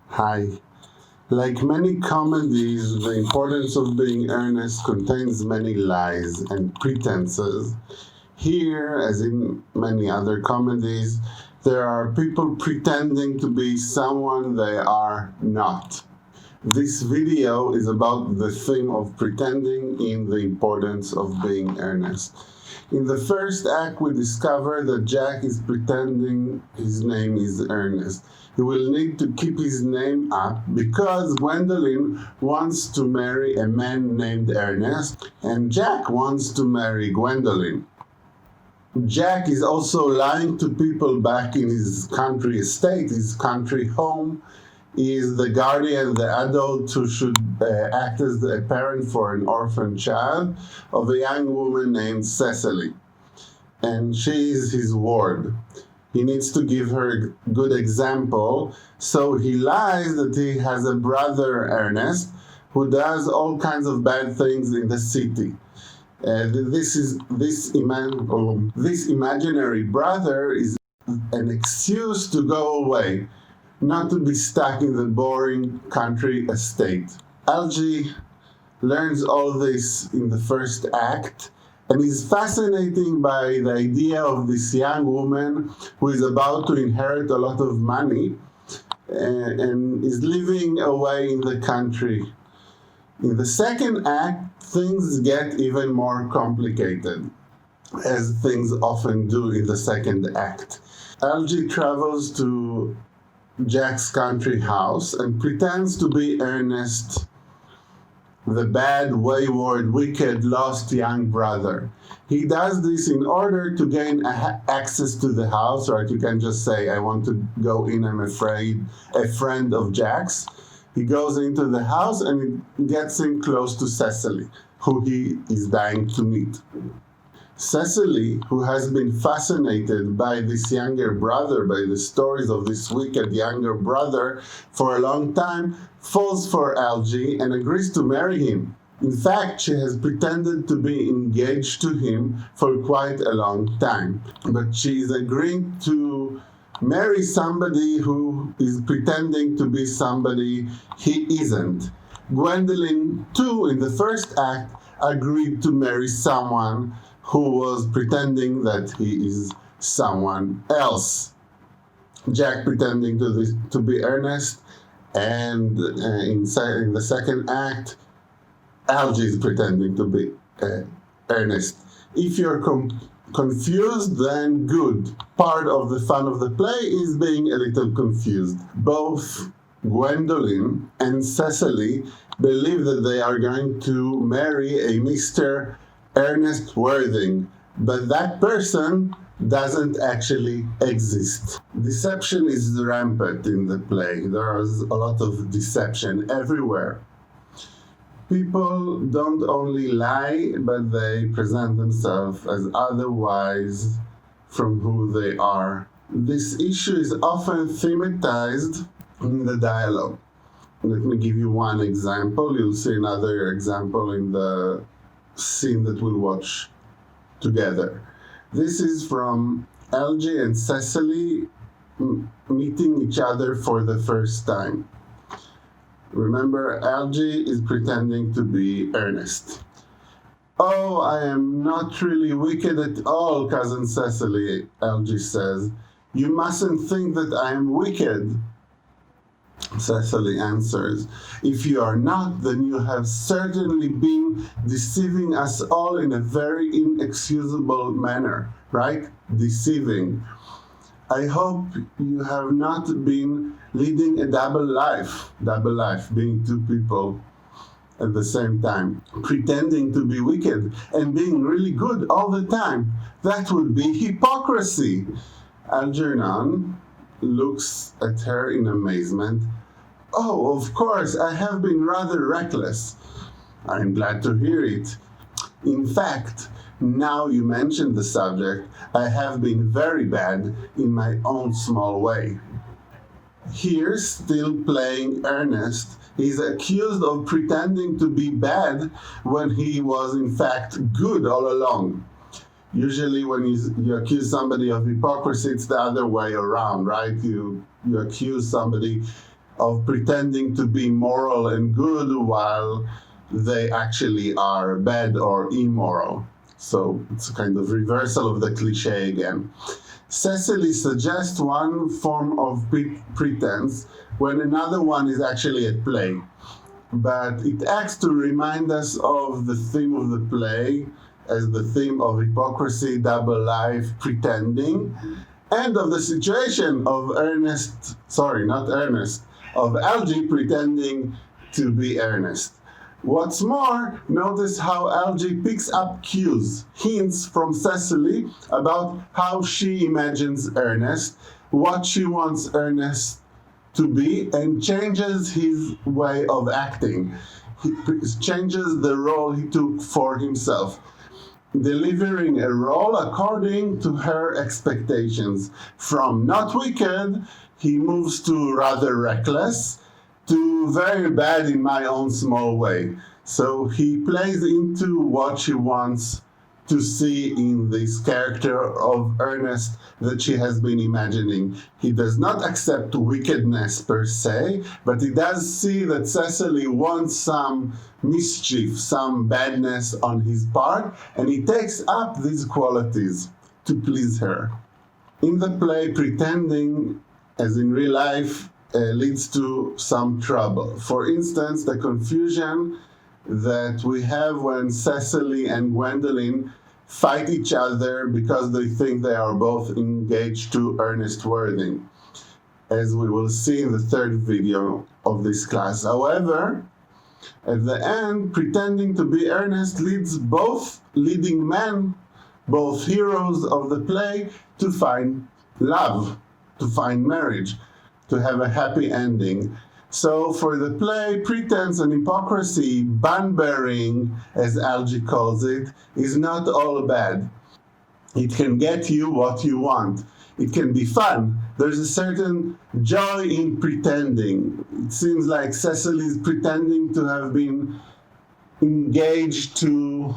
Hi. Like many comedies, the importance of being earnest contains many lies and pretenses. Here, as in many other comedies, there are people pretending to be someone they are not. This video is about the theme of pretending in the importance of being earnest. In the first act, we discover that Jack is pretending his name is Ernest. He will need to keep his name up because Gwendolyn wants to marry a man named Ernest, and Jack wants to marry Gwendolyn. Jack is also lying to people back in his country estate, his country home. He is the guardian, the adult who should act as a parent for an orphan child of a young woman named Cecily. And she is his ward. He needs to give her a good example, so he lies that he has a brother, Ernest, who does all kinds of bad things in the city. This imaginary brother is an excuse to go away, not to be stuck in the boring country estate. Algie learns all this in the first act and is fascinated by the idea of this young woman who is about to inherit a lot of money and is living away in the country. In the second act, things get even more complicated, as things often do in the second act. Algie travels to Jack's country house and pretends to be Ernest, the bad, wayward, wicked, lost young brother. He does this in order to gain access to the house, or you can just say, I want to go in, I'm afraid, a friend of Jack's. He goes into the house and it gets him close to Cecily, who he is dying to meet. Cecily, who has been fascinated by this younger brother, by the stories of this wicked younger brother for a long time, falls for Algie and agrees to marry him. In fact, she has pretended to be engaged to him for quite a long time, but she is agreeing to marry somebody who is pretending to be somebody he isn't. Gwendolyn, too, in the first act, agreed to marry someone who was pretending that he is someone else. Jack pretending to be Ernest, and in the second act, Algie is pretending to be Ernest. If you're confused, then good. Part of the fun of the play is being a little confused. Both Gwendolyn and Cecily believe that they are going to marry a Mr. Ernest Worthing, but that person doesn't actually exist. Deception is rampant in the play. There is a lot of deception everywhere. People don't only lie, but they present themselves as otherwise from who they are. This issue is often thematized in the dialogue. Let me give you one example. You'll see another example in the scene that we'll watch together. This is from Algie and Cecily meeting each other for the first time. Remember, Algie is pretending to be Ernest. Oh, I am not really wicked at all, Cousin Cecily, Algie says. You mustn't think that I am wicked. Cecily answers, if you are not, then you have certainly been deceiving us all in a very inexcusable manner, right? Deceiving. I hope you have not been leading a double life, being two people at the same time, pretending to be wicked and being really good all the time. That would be hypocrisy. Algernon looks at her in amazement. Oh, of course, I have been rather reckless. I'm glad to hear it. In fact, now you mention the subject, I have been very bad in my own small way. Here, still playing Ernest, he's accused of pretending to be bad when he was in fact good all along. Usually when you accuse somebody of hypocrisy, it's the other way around, right? You accuse somebody of pretending to be moral and good while they actually are bad or immoral. So it's a kind of reversal of the cliche again. Cecily suggests one form of pretense when another one is actually at play. But it acts to remind us of the theme of the play as the theme of hypocrisy, double life, pretending, and of the situation of of Algie pretending to be Earnest. What's more, notice how Algie picks up cues, hints from Cecily about how she imagines Earnest, what she wants Earnest to be, and changes his way of acting. He changes the role he took for himself, delivering a role according to her expectations. From not wicked, he moves to rather reckless, to very bad in my own small way. So he plays into what she wants to see in this character of Earnest that she has been imagining. He does not accept wickedness per se, but he does see that Cecily wants some mischief, some badness on his part, and he takes up these qualities to please her. In the play, pretending, as in real life, leads to some trouble. For instance, the confusion that we have when Cecily and Gwendoline fight each other because they think they are both engaged to Ernest Worthing, as we will see in the third video of this class. However, at the end, pretending to be Ernest leads both leading men, both heroes of the play, to find love, to find marriage, to have a happy ending. So for the play, pretense and hypocrisy, bun-bearing, as Algie calls it, is not all bad. It can get you what you want. It can be fun. There's a certain joy in pretending. It seems like Cecily is pretending to have been engaged to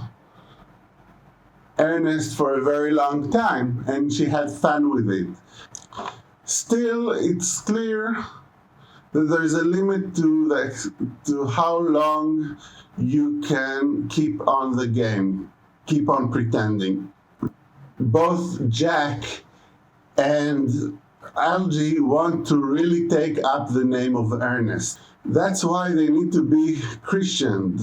Earnest for a very long time, and she had fun with it. Still, it's clear that there's a limit to how long you can keep on the game, keep on pretending. Both Jack and Algie want to really take up the name of Earnest. That's why they need to be Christianed.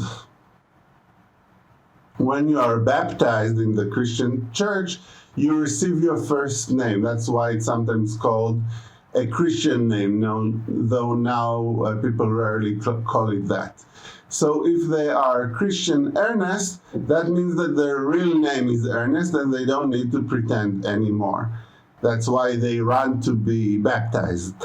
When you are baptized in the Christian church, you receive your first name. That's why it's sometimes called a Christian name, though now people rarely call it that. So if they are Christian Earnest, that means that their real name is Earnest and they don't need to pretend anymore. That's why they run to be baptized.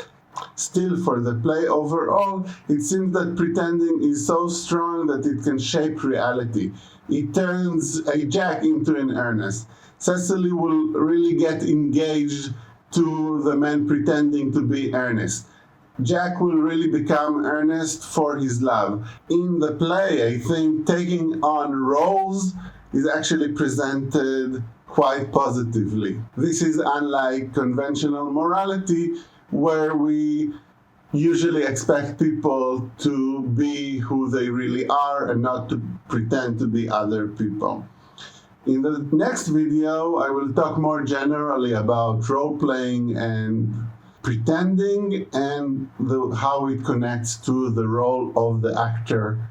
Still, for the play overall, it seems that pretending is so strong that it can shape reality. It turns a Jack into an Earnest. Cecily will really get engaged to the man pretending to be Earnest. Jack will really become Earnest for his love. In the play, I think taking on roles is actually presented quite positively. This is unlike conventional morality, where we usually expect people to be who they really are and not to pretend to be other people. In the next video, I will talk more generally about role-playing and pretending and how it connects to the role of the actor